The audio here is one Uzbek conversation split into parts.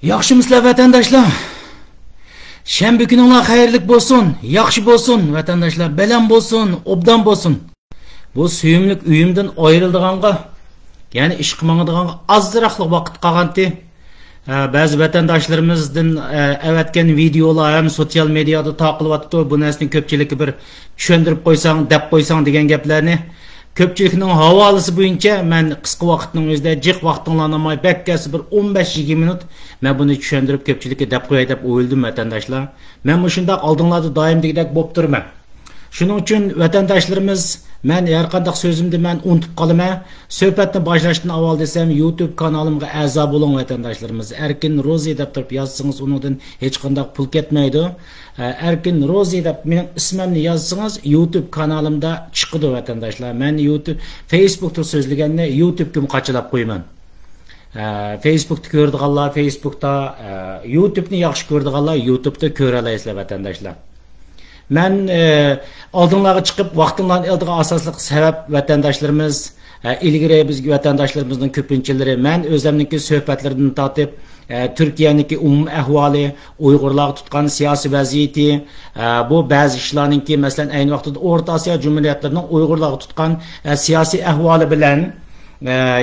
Yaxşımısınızlar vatandaşlar? Şenbe günüňiz hayırlyk bolsun, yaxşı bolsun vatandaşlar, belam bolsun, obdan bolsun. Bu süýümlik üýümden aýryldyganга, yani iş kılmaňydyganга azyraqlyk wagt galanty. Bazı vatandaşlarımızdan evetken videolar hem sosyal medyada taqilyapdy. Bu näsini köpçüliki bir düşündirip qoýsaň, dep qoýsaň degen geplerni köpçülikning havalısı boyunca men qısqa vaqtning özünde jiq vaqtыңlanamay bekkesi bir 15-20 minut men bunu düşündirip köpçülükke dep qo'yay dep o'yladim vatandaşlar. Men mushundaq oldinglarda doimdagidek bo'lib turman. Shuning uchun vatandaşlarımız men her qanday sözümde men unutib qalaman. Söhbetni boshlashdan avval desem YouTube kanalimga a'zo bo'ling vatandaşlarımız. Erkin Rozi deb turib yozsangiz uningdan hech qanday pul ketmaydi. Erkin Rozi deb mening ismimni yozsangiz YouTube kanalimda chiqadi vatandaşlar. Men YouTube, Facebook'ta so'zlaganni YouTube'ga qachilab qo'yman. Facebook'ta ko'rdiganlar Facebook'ta, YouTube'ni yaxshi ko'rdiganlar YouTube'da ko'ra olasizlar vatandaşlar. Men oldinlarga chiqib vaqtlarni eldigan asosli sabab vatandaşlarımız ilgari biz vatandaşlarımızın ko'pinchilari men o'zimniki suhbatlardan tortib Türkiye'ninki umum ahvoli, Uyg'urlar tutgan siyosiy vaziyati, bu ba'zi ishlarninki masalan ayni vaqtda O'rta Osiyo jumhuriyatlarining Uyg'urlar tutgan siyosiy ahvoli bilan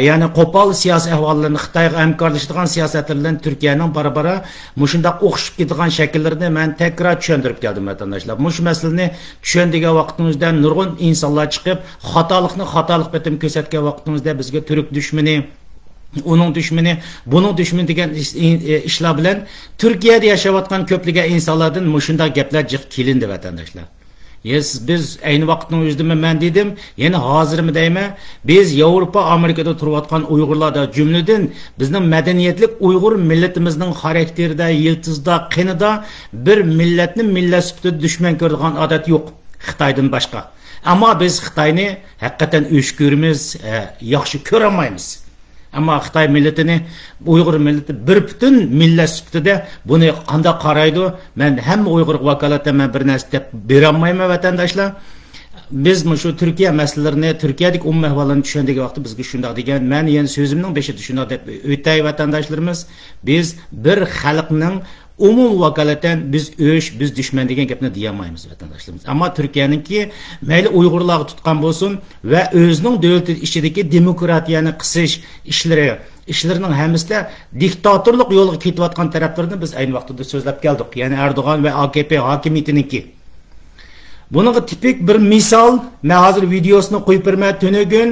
yani qo'pol siyosiy ahvollarni Xitoyga hamkorlashadigan siyosatlar bilan Turkiyaning bara-bara mushundaq o'xshib ketgan shakllarni men takror tushuntirib keldim vatandaşlar. Mush masalani tushundigan vaqtimizda nurg'un insonlar chiqib, xatolik bitim ko'rsatgan vaqtimizda bizga turk dushmani, onun düşmeni, bunun düşmeni degan ishlar bilan Turkiyada yashayotgan ko'pligan insonlardan mushundaq gaplar jiq kelindi vatandaşlar. Biz aynı vaqtning o'zida men dedim, yana hozirmi deyman, biz Yevropa, Amerikada turayotgan Uyg'urlarda jumladan bizning madaniyatlik Uyg'ur millatimizning xarakterida, yiltizda, qinida bir millatni millat sifatida dushman ko'radigan odat yo'q Xitoydan boshqa. Ammo biz Xitoyni haqiqatan o'shkurimiz, yaxshi ko'rolmaymiz. Ama Xitoy milletini, Uyg'ur milleti bir bütün millet sifatida buni qanday qaraydi? Men hamma Uyg'ur vakolatda men bir narsa deb berolmayman vatandaşlar. Biz shu Turkiya masalalarini, Turkiyadagi umum ahvolini tushundigan vaqtda bizga shunday degan, men yana so'zimning beshida shunday deb o'tay vatandaşlarimiz, biz bir xalqning umum vakolatan biz düşman degan gapni deyolmaymiz vatandaşlarimiz. Ama Türkiye'ninki mayli Uyg'urlarga tutgan bo'lsin va o'zining davlati ichidagi demokratiyani qisish ishlarining hammasida diktatorlik yo'liga ketayotgan taraflarni biz ayni vaqtda so'zlab keldik. Ya'ni Erdo'g'an va AKP hokimiyatiniki. Bunun tipik bir misal, men hozir videosini qo'yib berman. Tunugun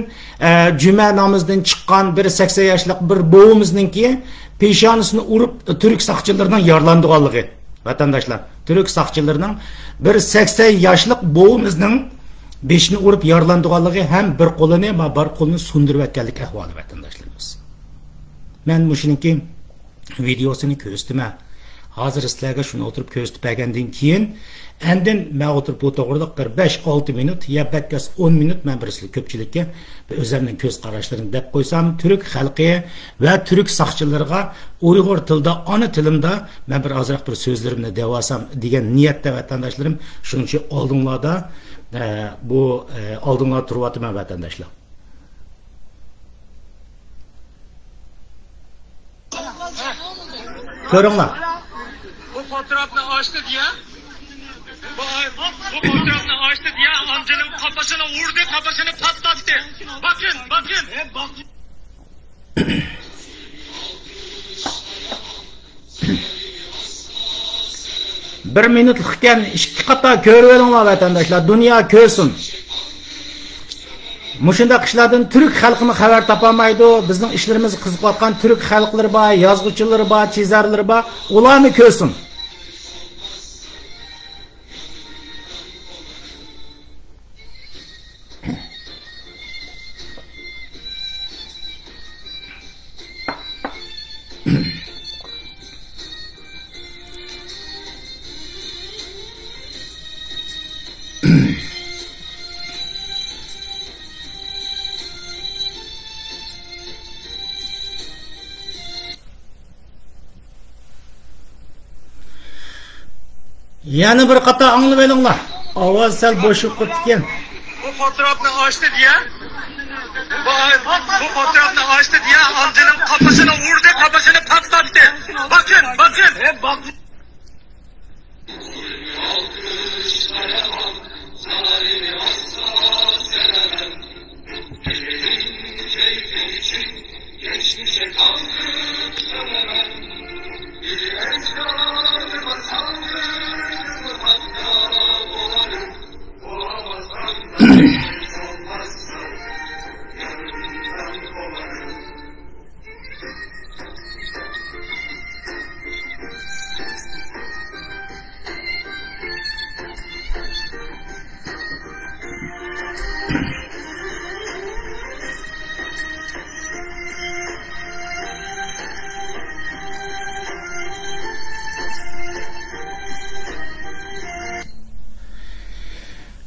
juma namozdan chiqqan bir 80 yoshlik bir bovimizningki peshonasini urib Türk saqchilaridan yarlandiganligi. Vatandaşlar, Türk saqchilarining bir 80 yoshlik bovimizning beshini urib yarlandiganligi ham bir qo'lini, bir qo'lini sundirib atganlik ahvoli vatandaşlarimiz. Men mushiniki videosini ko'rsataman. Hozir sizlarga shuni o'tirib ko'rsatib bergandan keyin endin men o'tirib bu to'g'rida 45-6 minut ya bakkas 10 minut men birisli ko'pchilikka o'zimning ko'z qarashlarini deb qo'ysam, Türk xalqi va Türk saqchilariga Uyg'ur tilida, ona tilimda men bir ozroq bir so'zlarimni devasam degan niyatda vatandaşlarım, shuning uchun oldinglarda bu oldinglarda turyapman vatandaşlar. Ko'ringlar. Bu fotoğrafını açtı diye, bu fotoğrafını açtı diye amcanın kafasına vurdu, kafasını patlattı. Bakın. Bir minutlikken iki kata körüveringlar vatandaşlar, dünya körsün. Mushundaq ishlardan Türk xalqini xabar topamaydi. Bizning ishlarimiz qiziqayotgan Türk xalqlari bor, yozuvchilari bor, chizarlari bor, ularni ko'rsin. Yana bir qata anglab olinglar. Ovoz sal bo'shib ketgan. Bu fotoğrafını açtı diye, Bu fotoğrafını açtı diye amcanın kafasına vurdu, kafasını patlattı. Bakın, bakın.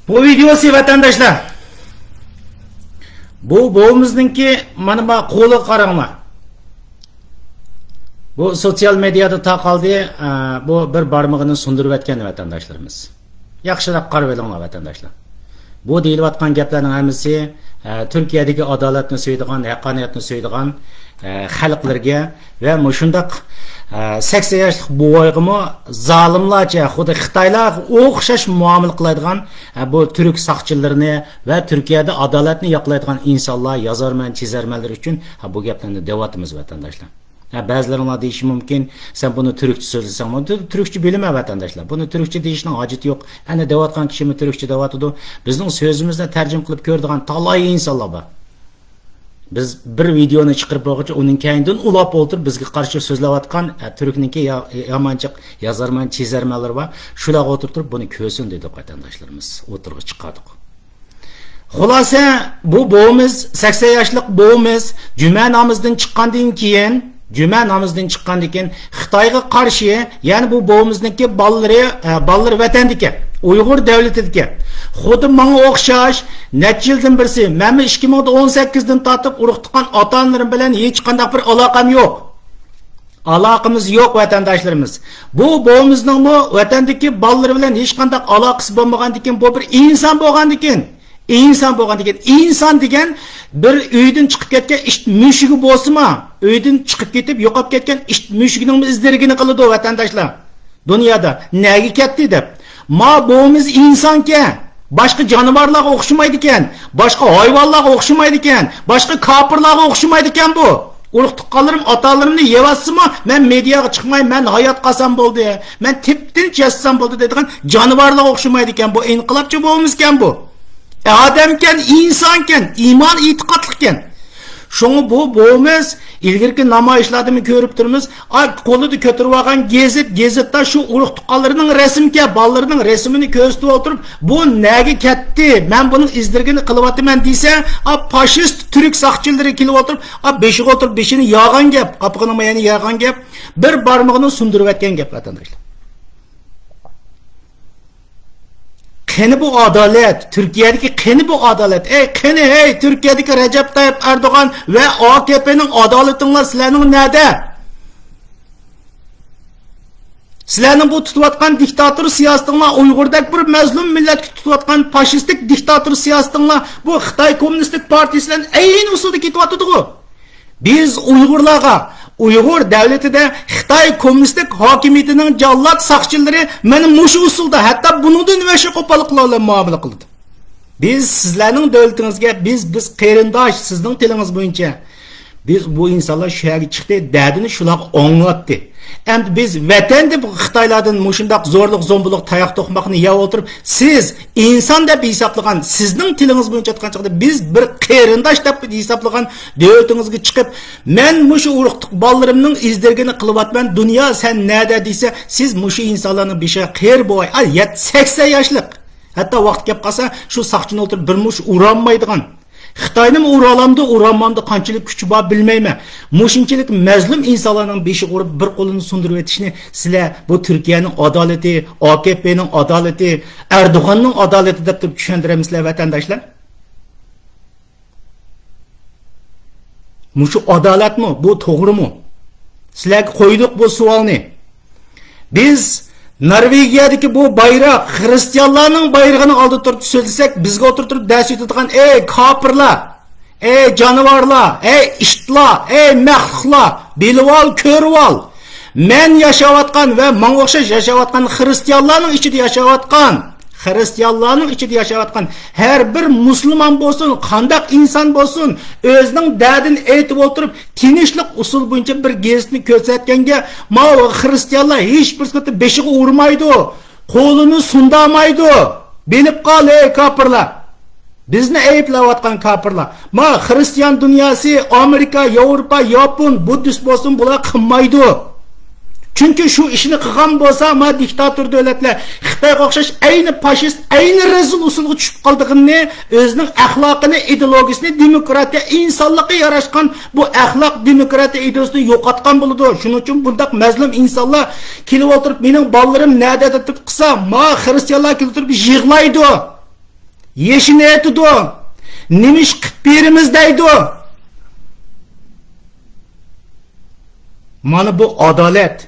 Bu videosu vatandaşlar. Bu boğumuzdaki mana qo'li qaranglar. Bu sosyal medyada taqaldı. Bu bir barmağını sundurib etken vatandaşlarımız. Yaxshiroq qarab olinglar vatandaşlar. Bu deyilayotgan gaplarning hammasi Türkiye'deki adaletni so'ydigan, haqqoniyatni so'ydigan xalqlarga va mushundaq 80 yoshlik buvoyg'imi zolimlarcha xuddi Xitoylar o'xshash muomala qiladigan bu turk saqchilarini va Turkiyada adolatni yoqlaydigan insonlar, yozarman, chizarmanlar uchun bu gaplarni deyapmiz vatandaşlar. Bazılarına deyişi mümkün. Sen bunu Türkçe söylesen, bunu Türkçe bilme vatandaşlar. Bunu Türkçe deyişinin haceti yok. Yani devatkan kişi mi Türkçe devatıdı. Bizden sözümüzle tercüm kılıp gördüğün talay insanlar var. Biz bir videonu çıkarıp bakınca onun kendinden ulap oturup bizge karşı sözlevatkan Türk'ninki yamançık yazarman, çizermeler var. Şulağa oturtup bunu kösün dedik vatandaşlarımız. Oturup çıkardık. Xulasa bu boğumuz 80 yaşlık boğumuz cüme namazdan çıkandan keyin Xitoyga qarshi, yani bu boğumuzdaki balları vatandiki, Uyg'ur davlatidiki. Xuddi menga o'xshash necha yildan birisi, men 2018dan tortib urug' tuqqan ota-onalarim bilan hech qanday bir aloqam yo'q. Aloqamiz yo'q vatandaşlarımız. Bu boğumuzning vatandagi balları bilan hech qanday aloqasi bo'lmagandikin, bu bir inson bo'lgandikin. İnsan degan bir uydan chiqib ketgan ish mushugi bo'lsa-mi, uydan chiqib ketib yo'qolib ketgan ish mushugining izlarigini qiladi vatandaşlar. Dunyoda nega ketdi deb. Ma boğumuz insonga, boshqa jonivorlarga o'xshamaydi ekan, boshqa hayvonlarga o'xshamaydi ekan, boshqa kofirlarga o'xshamaydi ekan bu. Urug' tuqqanlarim, otalarimni yevatsimi, men mediaga chiqmay, men hayot qasam bo'ldi, men tiptinch yashasam bo'ldi deydigan jonivorlarga o'xshamaydi ekan. Bu inqilobchi boğumuz ekan bu. Adamken, insanken, iman itiqatlıkken. Şunu bu boğumuz ilgirki namayışlarını görüp durumuz. Kolunu kötürüvagan gezette şu urug' tuqqanlarının resimke, ballarının resmini köstü oturup bu nege ketti, ben bunun izdirgini kılıvatımen deyse, faşist Türk sakçıları kilip oturup, beşik oturup beşini yağan gep, kapıqının mayani yağan gep, bir barmağını sundurup etken gep vatandaşlar. Qani bu adalet, Türkiye'deki qani bu adalet, qani hey Türkiye'deki Recep Tayyip Erdoğan ve AKP'nin adaletinle sizlerinin nerede? Sizlerinin bu tutuvatkan diktatör siyasetinle, Uygur'daki bir mezlum millet tutuvatkan faşistik diktatör siyasetinle, bu Xitay Komünistik Partisi'nin aynı usulde gitvatıdı o. Biz Uygurlarga, Uyghur devleti de Xitay Komünistik hakimiyetinin jallat sakçıları benim muşu usulda, hatta bunu da üniversite kopalıklarla muamele kıldı. Biz sizlerin devletinizge, biz qeyrindaş, sizin tiliniz boyunca, biz bu insanlar şu yerge çıktı, derdini şulaq anlattı. Endi biz vatanda bu Xitoylardan mushundaq zo'rliq, zo'mbuluq, tayoq to'qmoqni yeb o'tirib, siz inson deb hisoblagan, sizning tilingiz bo'yicha aytgan chaqda biz bir qeyrindosh deb hisoblagan davlatingizga chiqib, men mushu urug' bolalarimning izdirgini qilyapman, dunyo sen nada desa, siz mushu insonlarning beshiga qeyr bo'y, 80 yoshlik. Hatta vaqt kelib qolsa, shu saqchini o'tirib bir mush uranmaydigan. Xitoyning uralamda, uranmamda qanchalik kuchi bor bilmayman. Mushunchalik mazlum insonlarning beshi urib bir qo'lini sundirib etishni sizlar bu Turkiyaning adolati, AKP'ning adolati, Erdo'g'anning adolati deb turib tushuntiramizlar vatandoshlar. Mushu adolatmi? Bu to'g'rimi? Sizlarga qo'ydik bu savolni. Biz Norvegiyadagi bu bayroq, xristianlarning bayrog'ini oldi turib so'zlasak, bizga o'tirib dars etadigan, ey kofirlar, Ey canavarlar, ey iştlar, ey məxluqlar, bilib al, körüb al. Men yaşayotgan ve manga o'xshash yaşayotgan Hristiyanlarning ichida yaşayotgan her bir Müslüman bo'lsin, qandaq inson bo'lsin, o'zining dardini aytib o'tirib, tinchlik usul bo'yicha bir gezitni ko'rsatganga, ma Hristiyanlar hech bir sifatda beshiga urmaydi, qo'lini sundamaydi. Bilib qol ey kafirlar. Bizni ayıplayotgan kafirlar. Ma Hristiyan dünyası, Amerika, Avrupa, Yapon, Buddhist bo'lsin, bular qilmaydi. Çünkü şu işini qilgan bo'lsa, ma diktator davlatlar Xitoyga o'xshash ayni faşist, ayni rezil usulga tushib qoldig'ini, o'zining axloqini, ideologiyasini, demokratiya, insonlikqa yarashgan bu axloq, demokratiya ideologiyasini yo'qotgan bo'ladi. Shuning uchun bundaq mazlum insonlar kelib o'tirib, mening bolalarim nada deb qilsa, ma Hristiyanlar kelib o'tirib yig'laydi. Yeşini aytidi. Nima ish qilib beramiz deydi. Mana bu adalet.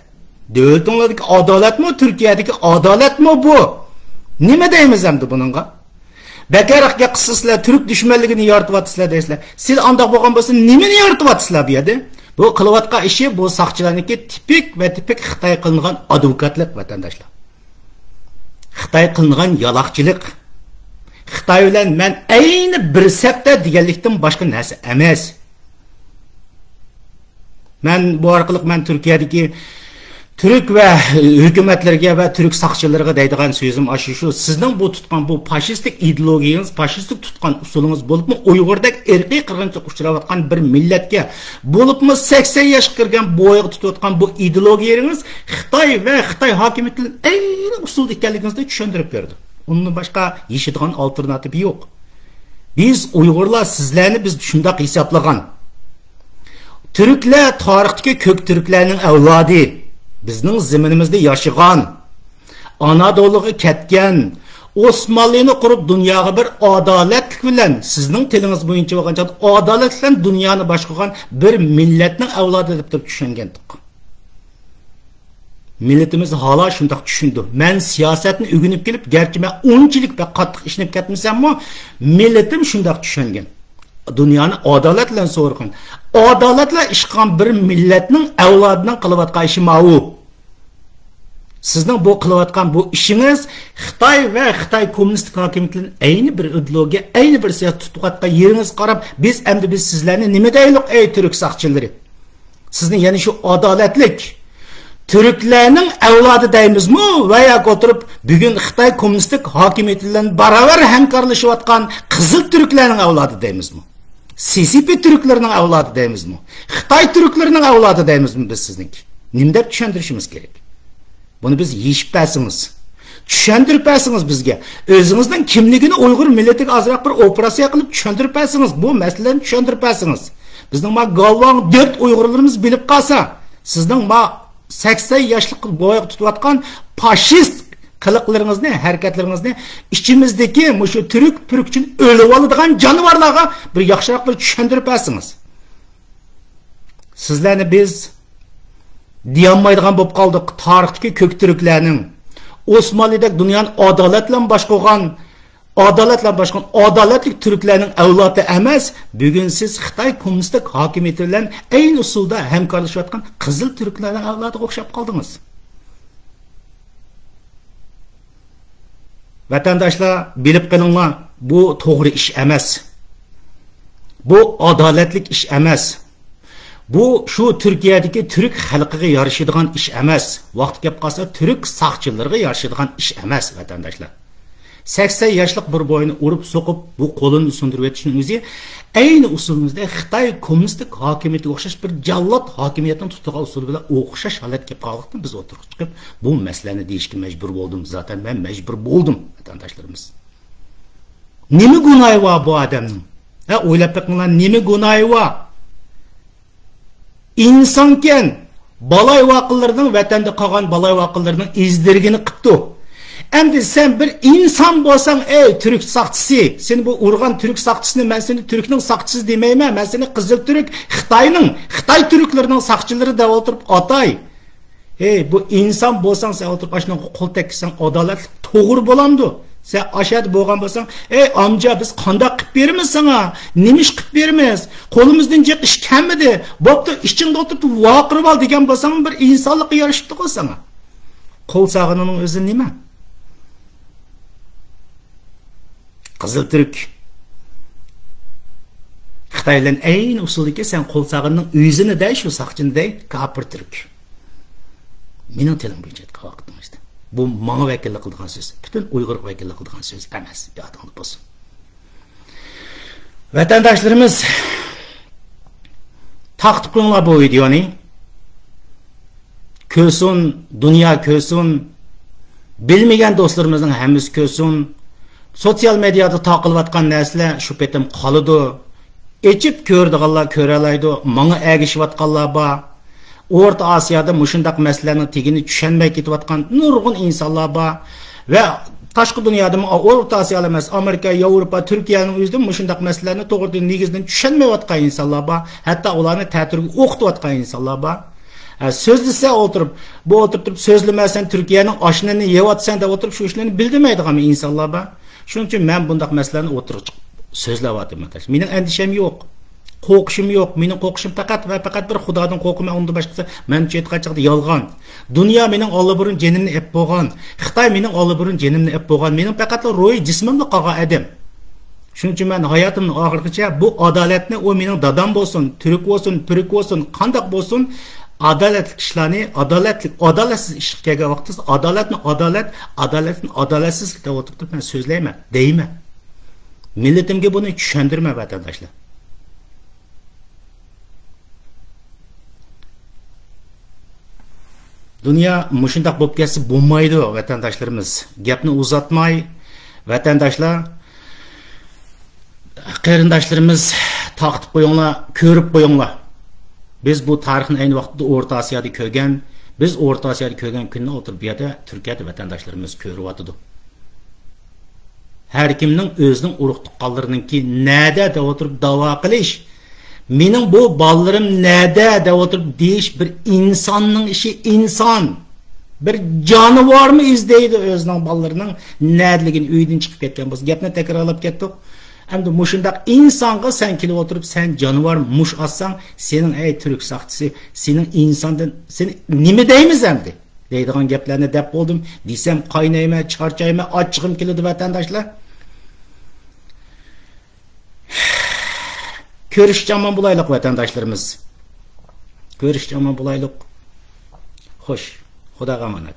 Devletinlardaki adalet mi? Türkiye'deki adalet mi bu? Nima deymiz endi bununla? Bekaraqqa qısıslar Türk düşmanligini yaratıvatıslar deysizlar. Siz andaq bo'lgan bo'lsa, nimani yaratıvatıslar bu yerda? Bu qilayotgan ishi bu saqchilarniki tipik Xitoy qilingan advokatlik vatandaşlar. Xitoy qilingan yalaqchilik. Xitoy bilan men ayni bir sapda deganlikdan boshqa narsa emas. Men bu orqali men Turkiyadagi Türk ve hükümetlerge ve Türk saqchilarga deydigan sözüm şu. Sizning bu tutgan bu faşistik ideologiyaniz, faşistik tutgan usulunuz bo'libmi, Uyg'urdek irqiy qirg'inchilik uchrayotgan bir millatga bo'libmi 80 yosh kirgan bo'yiga tutayotgan bu ideologiyangiz Xitoy ve Xitoy hokimiyatining ayni usul ekanligingizni tushuntirib berdi. Undan boshqa yeshadigan alternativi yo'q. Biz Uyg'urlar sizlarni biz shunday hisoblagan. Türkler tarixdagi ko'p Türklarning avlodi. Bizning ziminimizda yaşagan, Anadolu'ga ketgan, Osmanlı'ni qurib dunyoga bir adaletlik bilan, sizning tilingiz bo'yicha bo'lgancha adalet bilan dunyoni boshqargan bir millatning avlodi deb tushungandik. Milletimiz hala shunday tushundi. Men siyosatni o'rganib kelib, garchi men unchilik va qattiq ishlab ketmasam-mu, milletim shunday tushungan. Dünyani adalet bilan so'rgan. Adaletla ishqan bir millatning avlodining qilayotgan ishi ma'u. Sizning bu qilayotgan bu ishingiz Xitoy va Xitoy kommunistik hokimiyatining ayni bir ideologiya, ayni bir siyosat tutayotgan yeringiz qarab, biz sizlarni nima deylik ey Türk saqchilari? Sizni yana shu adaletlik Türklerning avlodi deymizmi veya o'tirib bugun Xitoy kommunistik hokimiyati bilan baravar hamkorlashayotgan qizil Türklerning avlodi deymizmi? CCP Türklerinin avladı deymizmi? Xitoy Türklerinin avladı deymizmi biz sizniki? Nima deb tushuntirishimiz kerak? Bunu biz yeyishib bersiniz. Tushuntirib bersiniz bizga. O'zingizning kimligini Uyg'ur millatiga azroq bir operatsiya qilib tushuntirib bersiniz. Bu masalani tushuntirib bersiniz. Bizning ma galvon 4 Uyg'urlarimiz bilib qolsa, sizning ma 80 yoshlik bo'yiga tutayotgan faşist qiliqlaringizni, harakatlaringizni ichimizdagi mushu Türk pürkçün o'lib oladigan jonivorlarga bir yaxshiroq bir tushuntirib bersiniz. Sizlarni biz deyolmaydigan bo'lib qoldik. Tarixdagi ko'k Türklarning Osmonlidek dunyoni adolat bilan boshqargan, adaletlik Türklerning avlodi emas, bugun siz Xitoy kommunistik hokimiyati bilan ayni usulda hamkorlashayotgan qizil Türklarning avlodiga o'xshab qoldingiz. Vatandaşlar bilip qilinglar, bu to'g'ri ish emas. Bu adaletlik ish emas. Bu şu Türkiye'deki Türk xalqiga yarashadigan ish emas. Vaqt kelib qolsa Türk saqchilarga yarashadigan ish emas vatandaşlar. 80 yoshlik bir boyni urib so'qib bu qo'lini sundirib etishning o'zi ayni usulimizda Xitoy kommunistik hokimiyatiga o'xshash bir jallod hokimiyatini tutgan usuli bilan o'xshash holatga qoldik. Biz o'tirib chiqib bu masalani deyishga majbur bo'ldim. Zaten men majbur bo'ldim vatandaşlarimiz. Nima gunohi bor bu odamning? O'ylab bakinglar, nima gunohi bor? İnsanken balay vaqillarning vatanda qolgan balay vaqillarning izdirgini qildi. Endi sen bir insan bo'lsang, ey Türk saqchisi, seni bu urgan Türk saqchisini men seni Türkning saqchisi demayman, men seni qizil Türk, Xitoy Türklarining saqchilari deb o'tirib atay. Ey bu insan bo'lsang, sen o'tirib ashuna qo'l tekkizsang adalet to'g'ri bo'lamdi. Sen aşağıda boğan bolsan, ey amca biz qandaq qilib beramiz sana? Nemish qilib beramiz? Qo'limizdan jiq ish kelmadi. Bo'pti, ishingda o'tirib vaqirib ol degan bolsang bir insonlikqa yarashibdi qo'y sana. Qo'l sag'inining o'zi nima? Qizil Türk. Xitoydan ayni usuldagi sen qo'l sag'inining o'zini day shu saqchiniday kafir Türk. Mening tilim bo'yicha qavaqdim işte. Bu manga vakillik qilgan söz. Bütün Uyg'ur vakillik qilgan söz emas. Yodingda bo'lsin. Vatandaşlarımız taqtib qo'yinglar bu videoni. Ko'rsin, dunyo ko'rsin. Bilmagan do'stlarimizning hammasi ko'rsin. Sosyal medyada taqilayotgan narsalar shu petim qoladi. Echib ko'rdiganlar ko'ralaydi. Manga agishayotganlar bor. Orta Asya'da mushundaq masalalarning tegini tushunmay ketayotgan nurg'un insonlar bor va tashqi dunyoda Orta Osiyo emas, Amerika, Yevropa, Turkiyaning o'zida mushundaq masalalarni to'g'ri negizdan tushunmayotgan insonlar bor. Hatto ularni ta'tirga o'qitayotgan insonlar bor. So'zlasa o'tirib, bu o'tirib so'zlamasan Turkiyaning oshnini yeyotsan deb o'tirib shu ishlarni bildirmaydigan insonlar bor. Shuning uchun men bundaq masalalarni o'tirib so'zlayapman. Mening andisham yo'q. Qo'rqishim yo'q. Mening qo'rqishim faqat va faqat bir Xudodan qo'rqim, unda boshqasi men aytganchaqda yolg'on. Dunyo mening olliburun jenimni ep bo'lgan. Xitoy mening olliburun jenimni ep bo'lgan. Mening faqat ro'y jismimda qolgan adam. Shuning uchun men hayotimning oxirigacha bu adolatni o mening dadam bo'lsin, turk bo'lsin, purik bo'lsin, qandoq bo'lsin, adolatli ishlarni, adolatsiz ish qilgan vaqtda adolatni adolatsiz deb o'tirib men so'zlayman, deyman. Millatimga buni tushundirma vatandoshlar. Dünya mushundaq bo'lib ketsa bo'lmaydi vatandaşlarımız. Gapni uzatmay vatandaşlar, qarindoshlarimiz taqtib qo'yinglar, ko'rib qo'yinglar. Biz bu tarixni ayni vaqtda O'rta Osiyoda ko'rgan, biz O'rta Osiyoda ko'rgan kunni o'tirib bu yerda Turkiyada vatandaşlarimiz ko'ryapti. Har kimning o'zining urug' tuqqanlarininki nada deb o'tirib da'vo qilish, mening bu balllarım nada deb o'tirib deyish bir insonning ishi, inson. Bir jonivormi izlaydi o'zining ballarining nadligini uydan chiqib ketgan bo'lsa, gapni takrorlab ketdik. Endi mushundaq insonga sen kelib o'tirib sen jonivor mush olsang, sening ey turk saqchisi, sening insondan seni nima deymiz endi? Deydigan gaplarni deb bo'ldim. Desam qaynayman, charchayman, ochig'im keladi vatandoshlar. Görüşeceğim bulaylık vatandaşlarımız. Görüşeceğim bulaylık. Hoş. Xudoga emanet.